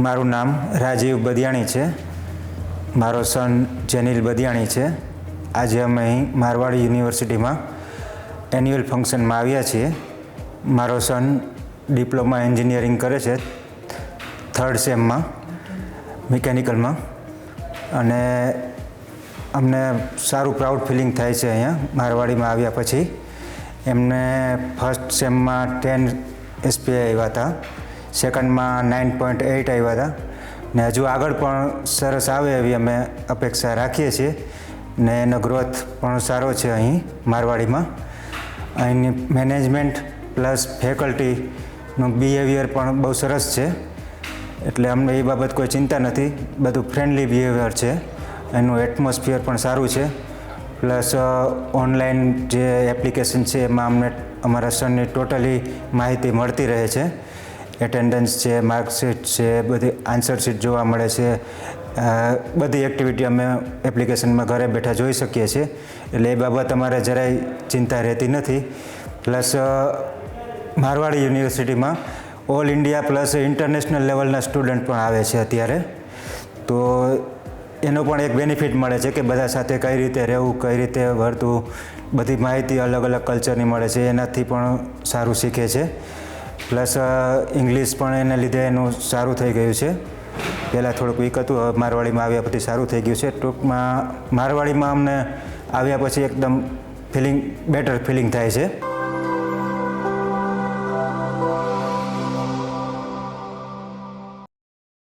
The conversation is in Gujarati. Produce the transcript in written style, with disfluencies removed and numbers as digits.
મારું નામ રાજીવ બદિયાણી છે. મારો સન જેનિલ બદિયાણી છે. આજે અમે અહીં મારવાડી યુનિવર્સિટીમાં એન્યુઅલ ફંક્શનમાં આવ્યા છીએ. મારો સન ડિપ્લોમા એન્જિનિયરિંગ કરે છે 3rd સેમમાં મિકેનિકલમાં, અને અમને સારું પ્રાઉડ ફિલિંગ થાય છે અહીંયા મારવાડીમાં આવ્યા પછી. એમને 1st સેમમાં 10 SPI આવ્યા હતા, 2ndમાં 9.8 આવ્યા હતા, ને હજુ આગળ પણ સરસ આવે એવી અમે અપેક્ષા રાખીએ છીએ. ને એનો ગ્રોથ પણ સારો છે અહીં મારવાડીમાં. અહીંની મેનેજમેન્ટ પ્લસ ફેકલ્ટીનું બિહેવિયર પણ બહુ સરસ છે, એટલે અમને એ બાબત કોઈ ચિંતા નથી. બધું ફ્રેન્ડલી બિહેવિયર છે. એનું એટમોસ્ફિયર પણ સારું છે. પ્લસ ઓનલાઈન જે એપ્લિકેશન છે એમાં અમને અમારા સનની ટોટલી માહિતી મળતી રહે છે. એટેન્ડન્સ છે, માર્કશીટ છે, બધી આન્સર શીટ જોવા મળે છે. બધી એક્ટિવિટી અમે એપ્લિકેશનમાં ઘરે બેઠા જોઈ શકીએ છીએ, એટલે એ બાબત અમારે જરાય ચિંતા રહેતી નથી. પ્લસ મારવાડી યુનિવર્સિટીમાં ઓલ ઇન્ડિયા પ્લસ ઇન્ટરનેશનલ લેવલના સ્ટુડન્ટ પણ આવે છે અત્યારે. તો એનો પણ એક બેનિફિટ મળે છે કે બધા સાથે કઈ રીતે રહેવું, કઈ રીતે વર્તવું, બધી માહિતી અલગ અલગ કલ્ચરની મળે છે. એનાથી પણ સારું શીખે છે. પ્લસ ઇંગ્લિશ પણ એને લીધે એનું સારું થઈ ગયું છે. પહેલાં થોડુંક વીક હતું, હવે મારવાડીમાં આવ્યા પછી સારું થઈ ગયું છે. ટૂંકમાં મારવાડીમાં અમને આવ્યા પછી એકદમ બેટર ફિલિંગ થાય છે.